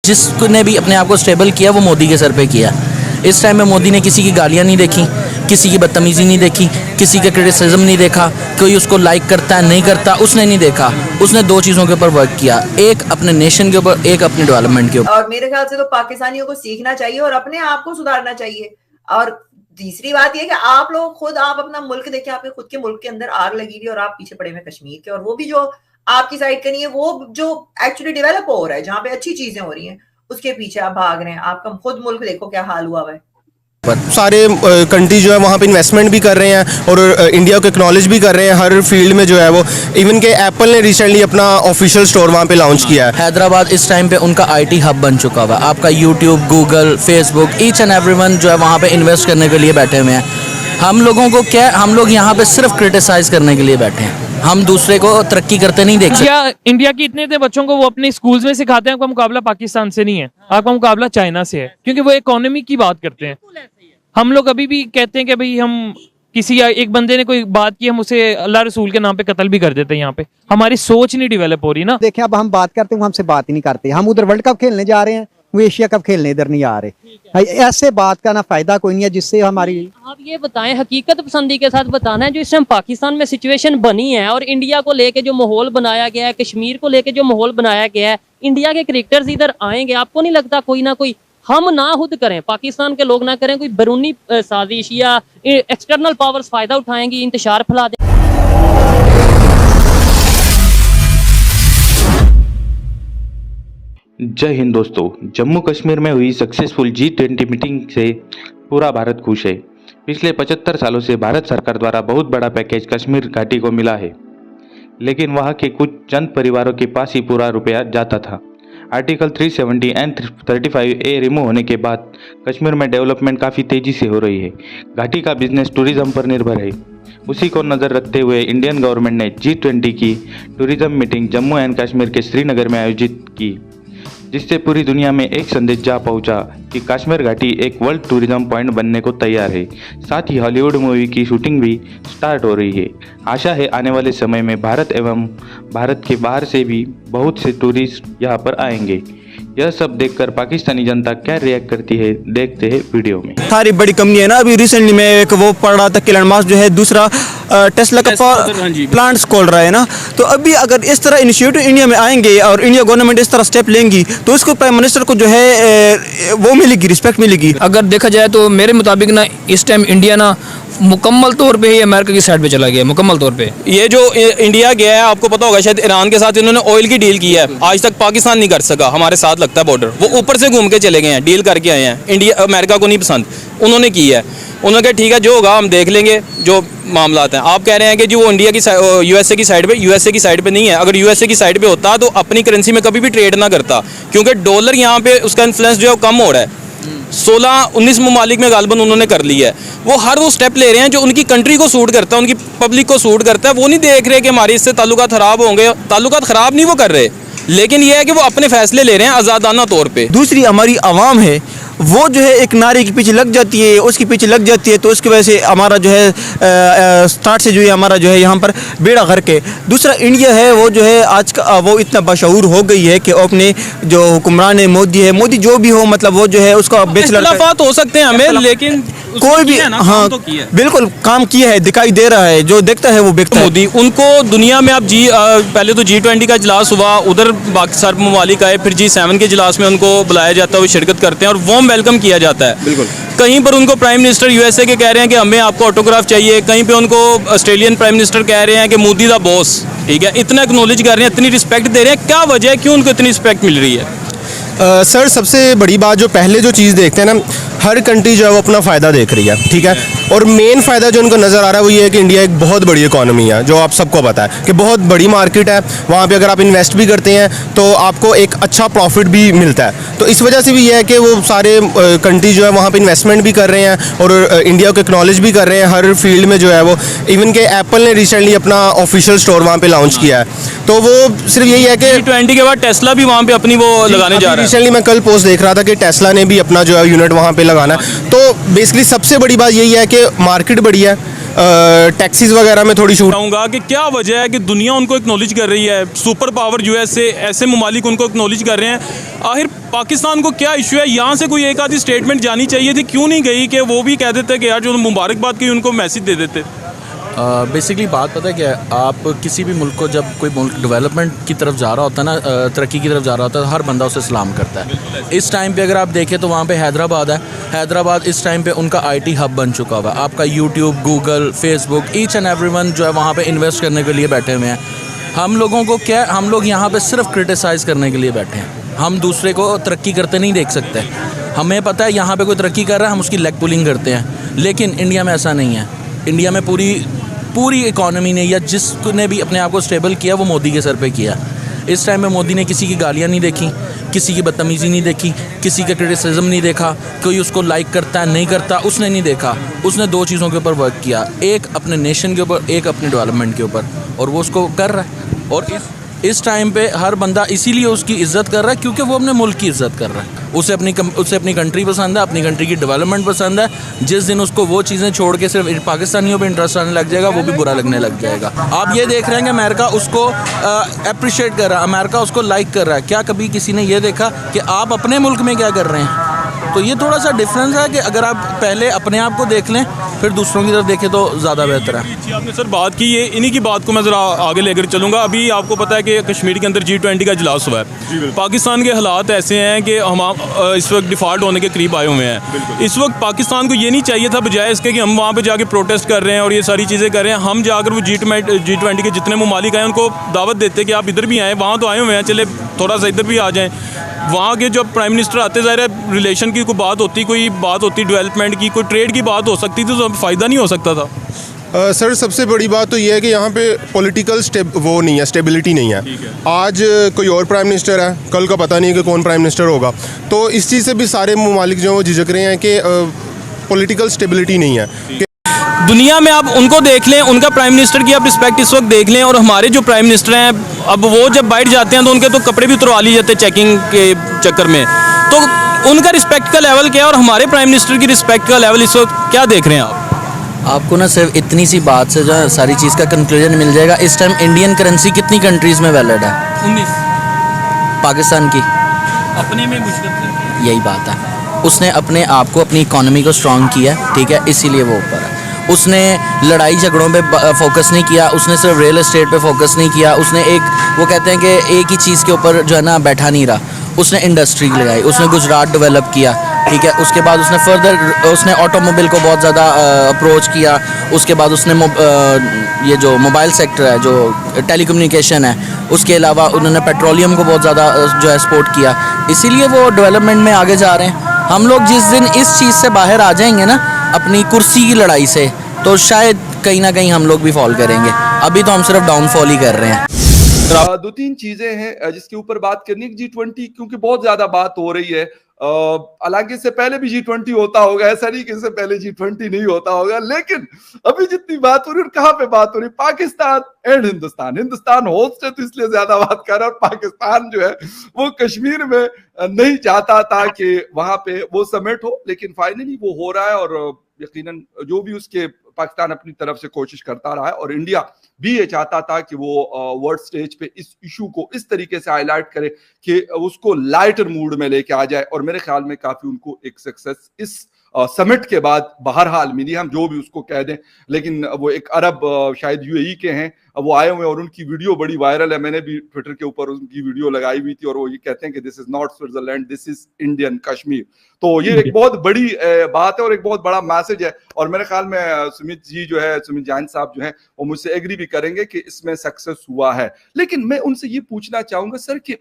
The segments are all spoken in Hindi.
जिसने भी अपने आप को स्टेबल किया वो मोदी के सर पे किया। इस टाइम में मोदी ने किसी की गालियाँ नहीं देखी, किसी की बदतमीज़ी नहीं देखी, किसी का क्रिटिसिज्म नहीं देखा, कोई उसको लाइक करता है नहीं करता, उसने नहीं देखा। उसने दो चीज़ों के ऊपर वर्क किया, एक अपने नेशन के ऊपर, एक अपने डेवलपमेंट के ऊपर। और मेरे ख्याल से तो पाकिस्तानियों को सीखना चाहिए और अपने आप को सुधारना चाहिए। और तीसरी बात यह कि आप लोग खुद आप अपना मुल्क देखें, आपके खुद के मुल्क के अंदर आग लगी हुई और आप पीछे पड़े हुए कश्मीर के, और वो भी जो आपकी साइड का नहीं है, वो जो एक्चुअली डेवलप हो रहा है, जहां पे अच्छी चीजें हो रही हैं, उसके पीछे आप भाग रहे हैं। आपका खुद मुल्क देखो क्या हाल हुआ है। सारे कंट्री जो है वहाँ पे इन्वेस्टमेंट भी कर रहे हैं और इंडिया को एक्नॉलेज भी कर रहे हैं हर फील्ड में जो है वो। इवन के एप्पल ने रिसेंटली अपना ऑफिशियल स्टोर वहाँ पे लॉन्च किया है। हैदराबाद इस टाइम पे उनका आईटी हब बन चुका हुआ है। आपका YouTube, Google, Facebook, each and everyone जो है वहाँ पे इन्वेस्ट करने के लिए बैठे हुए हैं। हम लोगों को क्या, हम लोग यहाँ पे सिर्फ क्रिटिसाइज करने के लिए बैठे हैं, हम दूसरे को तरक्की करते नहीं देख सकते। क्या इंडिया की इतने इतने बच्चों को वो अपने स्कूल्स में सिखाते हैं आपका मुकाबला पाकिस्तान से नहीं है, आपका मुकाबला चाइना से है, क्योंकि वो इकोनॉमी की बात करते हैं। हम लोग अभी भी कहते हैं कि भाई हम किसी एक बंदे ने कोई बात की, हम उसे अल्लाह रसूल के नाम पे कत्ल भी कर देते हैं। यहाँ पे हमारी सोच नहीं डेवलप हो रही ना। देखें, अब हम बात करते हैं, हमसे बात ही नहीं करते। हम उधर वर्ल्ड कप खेलने जा रहे हैं, वो एशिया कप खेलने इधर नहीं आ रहे। ऐसे बात का ना फायदा कोई नहीं है, जिससे हमारी। आप ये बताएं, हकीकत पसंदी के साथ बताना है, जो इस टाइम पाकिस्तान में सिचुएशन बनी है और इंडिया को लेके जो माहौल बनाया गया है, कश्मीर को लेके जो माहौल बनाया गया है, इंडिया के क्रिकेटर्स इधर आएंगे, आपको नहीं लगता कोई ना कोई हम ना खुद करें, पाकिस्तान के लोग ना करें, कोई बैरूनी साजिश या एक्सटर्नल पावर्स फायदा उठाएंगी, इंतशार फैला दें। जय हिंद दोस्तों, जम्मू कश्मीर में हुई सक्सेसफुल G20 मीटिंग से पूरा भारत खुश है। पिछले 75 सालों से भारत सरकार द्वारा बहुत बड़ा पैकेज कश्मीर घाटी को मिला है, लेकिन वहां के कुछ चंद परिवारों के पास ही पूरा रुपया जाता था। आर्टिकल 370 एंड 35A रिमूव होने के बाद कश्मीर में डेवलपमेंट काफ़ी तेज़ी से हो रही है। घाटी का बिजनेस टूरिज्म पर निर्भर है। उसी को नज़र रखते हुए इंडियन गवर्नमेंट ने G20 की tourism meeting Jammu and Kashmir के श्रीनगर में आयोजित की, जिससे पूरी दुनिया में एक संदेश जा पहुंचा कि कश्मीर घाटी एक वर्ल्ड टूरिज्म पॉइंट बनने को तैयार है। साथ ही हॉलीवुड मूवी की शूटिंग भी स्टार्ट हो रही है। आशा है आने वाले समय में भारत एवं भारत के बाहर से भी बहुत से टूरिस्ट यहां पर आएंगे। यह सब देखकर पाकिस्तानी जनता क्या रिएक्ट करती है, देखते हैं वीडियो में। सारी बड़ी कंपनी है ना, अभी रिसेंटली में एक वो पढ़ रहा था, किलन मास्क जो है दूसरा टेस्ला का प्लांट्स खोल रहा है ना। तो अभी अगर इस तरह इनिशिएटिव इंडिया में आएंगे और इंडिया गवर्नमेंट इस तरह स्टेप लेंगी तो उसको प्राइम मिनिस्टर को जो है वो मिलेगी, रिस्पेक्ट मिलेगी। अगर देखा जाए तो मेरे मुताबिक ना इस टाइम इंडिया ना मुकम्मल तौर पे ही अमेरिका की साइड पे चला गया, मुकम्मल तौर पे। ये जो इंडिया गया है, आपको पता होगा शायद ईरान के साथ इन्होंने ऑयल की डील की है, आज तक पाकिस्तान नहीं कर सका, हमारे साथ लगता है बॉर्डर। वो ऊपर से घूम के चले गए हैं, डील करके आए हैं। इंडिया अमेरिका को नहीं पसंद, उन्होंने की है। उन्होंने कहा ठीक है, जो होगा हम देख लेंगे, जो मामला हैं। आप कह रहे हैं कि जो वो इंडिया की यूएसए की साइड पे, यूएसए की साइड पे नहीं है। अगर यूएसए की साइड पे होता तो अपनी करेंसी में कभी भी ट्रेड ना करता, क्योंकि डॉलर यहाँ पे उसका इन्फ्लुएंस जो है कम हो रहा है। 16-19 ममालिक में गालबन उन्होंने कर लिया है। वो हर वो स्टेप ले रहे हैं जो उनकी कंट्री को सूट करता है, उनकी पब्लिक को सूट करता है। वो नहीं देख रहे कि हमारे इससे ताल्लुकात ख़राब होंगे। ताल्लुकात ख़राब नहीं वो कर रहे, लेकिन ये है कि वो अपने फैसले ले रहे हैं आज़ादाना तौर पे। दूसरी हमारी आवाम है, वो जो है एक नारे के पीछे लग जाती है, उसके पीछे लग जाती है, तो उसकी वजह से हमारा जो है स्टार्ट से जो है हमारा जो है यहाँ पर बेड़ा गर्क है। दूसरा इंडिया है, वो जो है आज का वो इतना बशऊर हो गई है कि अपने जो हुक्मरान है, मोदी जो भी हो, मतलब वो जो है उसका इख्तिलाफात हो सकते हैं हमें, लेकिन कोई भी हाँ तो बिल्कुल काम किया है, दिखाई दे रहा है, जो देखता है वो बिकता है। मोदी उनको दुनिया में अब पहले तो G20 का इजलास हुआ, उधर बाकी सारे ममालिक आए, फिर G7 के इजलास में उनको बुलाया जाता है, वो शिरकत करते हैं और वार्म वेलकम किया जाता है। बिल्कुल। कहीं पर उनको प्राइम मिनिस्टर यूएसए के कह रहे हैं कि हमें आपको ऑटोग्राफ चाहिए, कहीं पे उनको ऑस्ट्रेलियन प्राइम मिनिस्टर कह रहे हैं कि मोदी दा बॉस, ठीक है, इतना एक्नॉलेज कर रहे हैं, इतनी रिस्पेक्ट दे रहे हैं। क्या वजह है, क्यों उनको इतनी रिस्पेक्ट मिल रही है? सर सबसे बड़ी बात जो पहले जो चीज़ देखते हैं ना, हर कंट्री जो है वो अपना फ़ायदा देख रही है, ठीक है। और मेन फ़ायदा जो उनको नज़र आ रहा है वो ये है कि इंडिया एक बहुत बड़ी इकोनॉमी है, जो आप सबको पता है कि बहुत बड़ी मार्केट है। वहाँ पे अगर आप इन्वेस्ट भी करते हैं तो आपको एक अच्छा प्रॉफिट भी मिलता है। तो इस वजह से भी ये है कि वो सारे कंट्री जो है वहाँ पे इन्वेस्टमेंट भी कर रहे हैं और इंडिया को एक्नॉलेज भी कर रहे हैं हर फील्ड में जो है वो। इवन के एप्पल ने रिसेंटली अपना ऑफिशियल स्टोर वहाँ पे लॉन्च किया है। तो वो सिर्फ यही है कि G20 के बाद टेस्ला भी वहाँ पे अपनी वो लगाने जा रहा है। रिसेंटली मैं कल पोस्ट देख रहा था कि टेस्ला ने भी अपना जो है यूनिट वहाँ पे लगाना है। तो बेसिकली सबसे बड़ी बात यही है कि मार्केट बड़ी है, टैक्सीज वगैरह में थोड़ी छूट। बताऊंगा कि क्या वजह है कि दुनिया उनको एक्नॉलेज कर रही है, सुपर पावर यूएसए ऐसे ममालिक उनको एक्नॉलेज कर रहे हैं। आखिर पाकिस्तान को क्या इशू है? यहाँ से कोई एक आधी स्टेटमेंट जानी चाहिए थी, क्यों नहीं गई कि वो भी कह देते कि यार जो मुबारकबाद की उनको मैसेज दे देते। बेसिकली बात पता है क्या है, आप किसी भी मुल्क को, जब कोई मुल्क डेवलपमेंट की तरफ जा रहा होता है ना, तरक्की की तरफ जा रहा होता है, हर बंदा उसे सलाम करता है। इस टाइम पे अगर आप देखें तो वहाँ पे हैदराबाद है। हैदराबाद इस टाइम पे उनका आईटी हब बन चुका हुआ है। आपका YouTube, Google, Facebook, each and everyone जो है वहाँ पे इन्वेस्ट करने के लिए बैठे हुए हैं। हम लोगों को क्या, हम लोग यहाँ पे सिर्फ क्रिटिसाइज़ करने के लिए बैठे हैं। हम दूसरे को तरक्की करते नहीं देख सकते। हमें पता है यहाँ पे कोई तरक्की कर रहा है, हम उसकी लेग पुलिंग करते हैं। लेकिन इंडिया में ऐसा नहीं है। इंडिया में पूरी इकॉनमी ने, या जिसने भी अपने आप को स्टेबल किया, वो मोदी के सर पे किया। इस टाइम में मोदी ने किसी की गालियाँ नहीं देखी, किसी की बदतमीज़ी नहीं देखी, किसी का क्रिटिसिज्म नहीं देखा, कोई उसको लाइक करता है नहीं करता, उसने नहीं देखा। उसने दो चीज़ों के ऊपर वर्क किया, एक अपने नेशन के ऊपर, एक अपने डेवलपमेंट के ऊपर, और वो उसको कर रहा है। और इस टाइम पे हर बंदा इसीलिए उसकी इज़्ज़त कर रहा है क्योंकि वो अपने मुल्क की इज़्ज़त कर रहा है। उसे अपनी कंट्री पसंद है, अपनी कंट्री की डेवलपमेंट पसंद है। जिस दिन उसको वो चीज़ें छोड़ के सिर्फ पाकिस्तानियों पे इंटरेस्ट आने लग जाएगा, वो भी बुरा लगने लग जाएगा। आप ये देख रहे हैं कि अमेरिका उसको अप्रिशिएट कर रहा है, अमेरिका उसको लाइक कर रहा है। क्या कभी किसी ने ये देखा कि आप अपने मुल्क में क्या कर रहे हैं? तो ये थोड़ा सा डिफरेंस है कि अगर आप पहले अपने आप को देख लें, फिर दूसरों की तरफ देखें तो ज़्यादा बेहतर है। जी, आपने सर बात की, ये इन्हीं की बात को मैं ज़रा आगे लेकर चलूँगा। अभी आपको पता है कि कश्मीर के अंदर G20 का इजलास हुआ है। पाकिस्तान के हालात ऐसे हैं कि हम इस वक्त डिफ़ॉल्ट होने के करीब आए हुए हैं। इस वक्त पाकिस्तान को ये नहीं चाहिए था, बजाय इसके कि हम वहाँ पर जाके प्रोटेस्ट कर रहे हैं और ये सारी चीज़ें कर रहे हैं, हम जाकर वो G20 के जितने ममालिक आए उनको दावत देते कि आप इधर भी आएँ। वहाँ तो आए हुए हैं, चले थोड़ा सा इधर भी आ जाएँ। वहाँ के जो प्राइम मिनिस्टर आते, ज़ाहिर है रिलेशन की कोई बात होती डेवलपमेंट की, कोई ट्रेड की बात हो सकती थी, तो फ़ायदा नहीं हो सकता था। सर सबसे बड़ी बात तो ये है कि यहाँ पे पॉलिटिकल वो नहीं है, स्टेबिलिटी नहीं है। आज कोई और प्राइम मिनिस्टर है, कल का पता नहीं कि कौन प्राइम मिनिस्टर होगा। तो इस चीज़ से भी सारे ममालिक जो हैं वो झिझक रहे हैं कि पॉलिटिकल स्टेबिलिटी नहीं है। दुनिया में आप उनको देख लें, उनका प्राइम मिनिस्टर की आप रिस्पेक्ट इस वक्त देख लें, और हमारे जो प्राइम मिनिस्टर हैं, अब वो जब बैठ जाते हैं तो उनके तो कपड़े भी उतरवा लिए जाते हैं चेकिंग के चक्कर में। तो उनका रिस्पेक्ट का लेवल क्या है और हमारे प्राइम मिनिस्टर की रिस्पेक्ट का लेवल इस वक्त क्या देख रहे हैं आप? आपको ना सिर्फ इतनी सी बात से जो है सारी चीज़ का कंक्लूजन मिल जाएगा। इस टाइम इंडियन करेंसी कितनी कंट्रीज़ में वैलिड है? 19। पाकिस्तान की अपने में मुश्किल यही बात है। उसने अपने आप को, अपनी इकोनॉमी को स्ट्रॉन्ग किया, ठीक है, इसीलिए वो ऊपर है। उसने लड़ाई झगड़ों पे फोकस नहीं किया, उसने सिर्फ रियल एस्टेट पे फोकस नहीं किया, उसने वो कहते हैं कि एक ही चीज़ के ऊपर जो है ना बैठा नहीं रहा। उसने इंडस्ट्री लगाई, उसने गुजरात डेवलप किया, ठीक है। उसके बाद उसने ऑटोमोबाइल को बहुत ज़्यादा अप्रोच किया। उसके बाद उसने ये जो मोबाइल सेक्टर है, जो टेलीकम्युनिकेशन है, उसके अलावा उन्होंने पेट्रोलियम को बहुत ज़्यादा जो है सपोर्ट किया। इसीलिए वो डेवलपमेंट में आगे जा रहे हैं। हम लोग जिस दिन इस चीज़ से बाहर आ जाएंगे ना, अपनी कुर्सी की लड़ाई से, तो शायद कहीं ना कहीं हम लोग भी फॉल करेंगे। अभी तो हम सिर्फ डाउनफॉल ही कर रहे हैं। दो तीन चीजें हैं जिसके ऊपर बात करनी है। G20 क्योंकि बहुत ज्यादा बात हो रही है, हालांकि इससे पहले भी G20 होता होगा, ऐसा नहीं कि इससे पहले G20 नहीं होता होगा, लेकिन अभी जितनी बात हो रही है, कहाँ पे बात हो रही है? पाकिस्तान एंड हिंदुस्तान होस्ट है तो इसलिए ज्यादा बात कर रहा है। और पाकिस्तान जो है वो कश्मीर में नहीं चाहता था कि वहां पे वो समिट हो, लेकिन फाइनली वो हो रहा है। और यकीनन जो भी उसके पाकिस्तान अपनी तरफ से कोशिश करता रहा है, और इंडिया भी ये चाहता था कि वो वर्ल्ड स्टेज पे इस इशू को इस तरीके से हाईलाइट करे कि उसको लाइटर मूड में लेके आ जाए। और मेरे ख्याल में काफी उनको एक सक्सेस इस समिट के बाद बहरहाल मिली, हम जो भी उसको कह दें। लेकिन वो एक अरब शायद यूएई के हैं, वो आए हुए और उनकी वीडियो बड़ी वायरल है। मैंने भी ट्विटर के ऊपर उनकी वीडियो लगाई हुई थी, और वो ये कहते हैं कि this is not Switzerland, this is Indian Kashmir. तो ये एक बहुत बड़ी बात है और एक बहुत बड़ा मैसेज है। और मेरे ख्याल में सुमित जैन साहब जो है वो मुझसे एग्री भी करेंगे कि इसमें सक्सेस हुआ है। लेकिन मैं उनसे ये पूछना चाहूंगा सर कि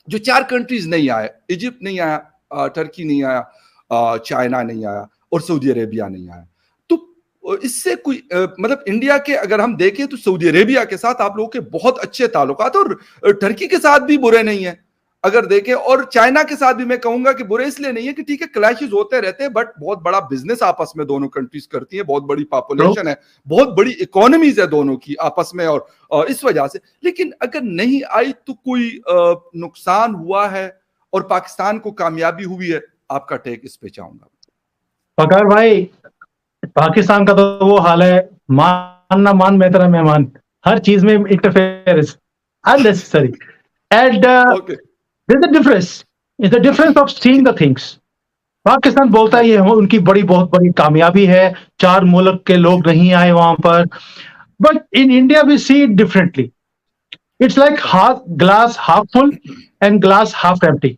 जो 4 कंट्रीज नहीं आए, इजिप्ट नहीं आया, टर्की नहीं आया, चाइना नहीं आया और सऊदी अरेबिया नहीं आया, तो इससे कोई मतलब इंडिया के अगर हम देखें तो सऊदी अरेबिया के साथ आप लोगों के बहुत अच्छे ताल्लुकात, और टर्की के साथ भी बुरे नहीं है अगर देखें, और चाइना के साथ भी मैं कहूंगा कि बुरे इसलिए नहीं है कि ठीक है क्लैशेस होते रहते हैं, बट बहुत बड़ा बिजनेस आपस में दोनों कंट्रीज करती हैं, बहुत बड़ी पॉपुलेशन है, बहुत बड़ी इकोनॉमीज है दोनों की आपस में, और इस वजह से। लेकिन अगर नहीं आई तो कोई नुकसान हुआ है और पाकिस्तान को कामयाबी हुई है? आपका टेक इस पे चाहूंगा। पकार भाई, पाकिस्तान का तो वो हाल है मान ना मान मैं तेरा मेहमान, हर चीज में interference unnecessary and there's a difference. It's the difference of seeing the things. Pakistan बोलता है ये उनकी बहुत बड़ी कामयाबी है, 4 मुल्क के लोग नहीं आए वहां पर, but in India we see it differently. It's like glass half full and glass half empty.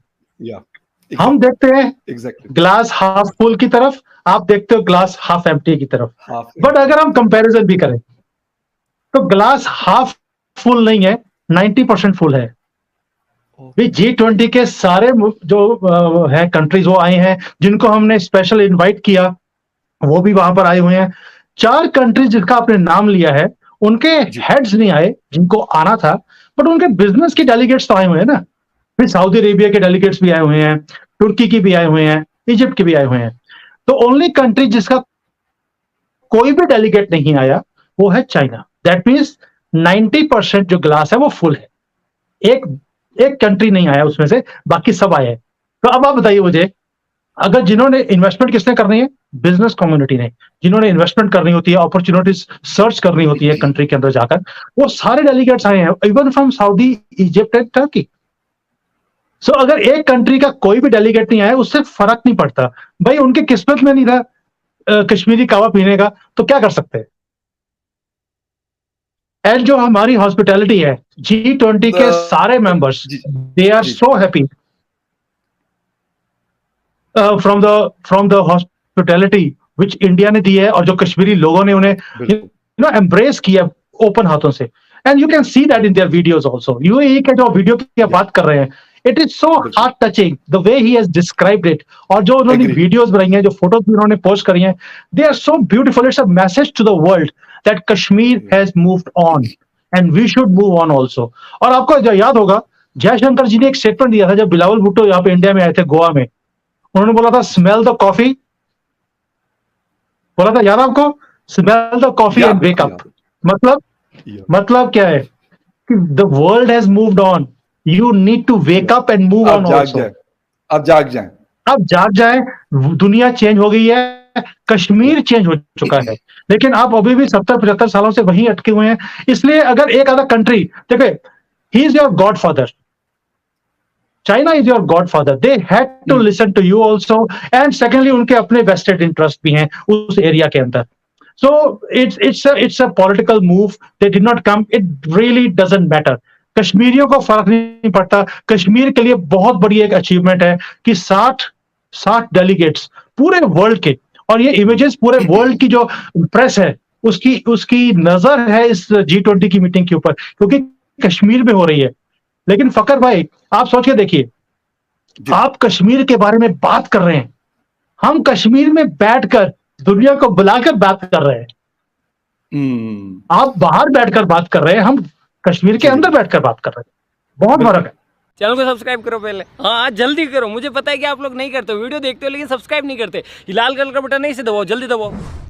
हम देखते हैं ग्लास हाफ फुल की तरफ, आप देखते हो ग्लास हाफ एम्प्टी की तरफ. बट अगर हम कंपैरिजन भी करें तो ग्लास हाफ फुल नहीं है, 90% फुल है. G20 के सारे जो है कंट्रीज वो आए हैं, जिनको हमने स्पेशल इनवाइट किया वो भी वहां पर आए हुए हैं. 4 कंट्रीज जिसका आपने नाम लिया है उनके हेड्स नहीं आए जिनको आना था, बट उनके बिजनेस के डेलीगेट्स तो आए हुए हैं ना. फिर सऊदी अरेबिया के डेलीगेट्स भी आए हुए हैं, तुर्की की भी आए हुए हैं, इजिप्ट के भी आए हुए हैं. तो ओनली कंट्री जिसका कोई भी डेलीगेट नहीं आया वो है चाइना. दैट मीन्स 90% जो ग्लास है वो फुल है. एक कंट्री नहीं आया उसमें से, बाकी सब आए हैं. तो अब आप बताइए मुझे, अगर जिन्होंने इन्वेस्टमेंट किसने करनी है, बिजनेस कम्युनिटी ने, जिन्होंने इन्वेस्टमेंट करनी होती है, अपॉर्चुनिटीज सर्च करनी होती है कंट्री के अंदर जाकर, वो सारे डेलीगेट्स आए हैं, even from Saudi, Egypt and Turkey. So अगर एक कंट्री का कोई भी डेलीगेट नहीं आया उससे फर्क नहीं पड़ता. भाई उनके किस्मत में नहीं था कश्मीरी कावा पीने का, तो क्या कर सकते हैं. एंड जो हमारी हॉस्पिटैलिटी है, G20 के सारे members, they are so happy from the hospitality which India ने दी है, और जो कश्मीरी लोगों ने उन्हें एम्ब्रेस किया ओपन हाथों से. And you can see that in their videos also. UAE के जो वीडियो की बात कर रहे हैं, it is so heart touching the way he has described it. और जो उन्होंने वीडियोस बनाई हैं, जो फोटोज भी उन्होंने पोस्ट करी हैं, they are so beautiful. It's a message to the world that Kashmir has moved on and we should move on also. और आपको जो याद होगा, जयशंकर जी ने एक स्टेटमेंट दिया था जब बिलावल भुट्टो यहाँ पे इंडिया में आए थे, गोवा में. उन्होंने बोला था स्मेल द कॉफी, बोला था, याद आपको, smell the coffee and wake up. मतलब क्या है कि the world has moved on, you need to wake up and move on also. अब जाग जाए. दुनिया चेंज हो गई है, कश्मीर चेंज हो चुका है, लेकिन आप अभी भी 70-75 सालों से वहीं अटके हुए हैं. इसलिए अगर एक आधा कंट्री, देखिए, he is your god father, China is your god father, they had to listen to you also. And secondly उनके अपने वेस्टेड इंटरेस्ट भी हैं उस एरिया के अंदर. So it's a political move. They did not come, it really doesn't matter. कश्मीरियों को फर्क नहीं पड़ता. कश्मीर के लिए बहुत बड़ी एक अचीवमेंट है कि 60 डेलीगेट्स पूरे वर्ल्ड के, और ये इमेजेस पूरे वर्ल्ड की जो प्रेस है उसकी नजर है इस G20 की मीटिंग के ऊपर, क्योंकि कश्मीर में हो रही है. लेकिन फकर भाई, आप सोच के देखिए, आप कश्मीर के बारे में बात कर रहे हैं, हम कश्मीर में बैठकर दुनिया को बुलाकर बात कर रहे हैं. आप बाहर बैठकर बात कर रहे हैं, हम कश्मीर के अंदर बैठकर बात कर रहे हैं. बहुत फर्क है. चैनल को सब्सक्राइब करो पहले, हाँ जल्दी करो. मुझे पता है कि आप लोग नहीं करते, वीडियो देखते हो लेकिन सब्सक्राइब नहीं करते. लाल कलर का बटन नहीं से दबाओ, जल्दी दबाओ.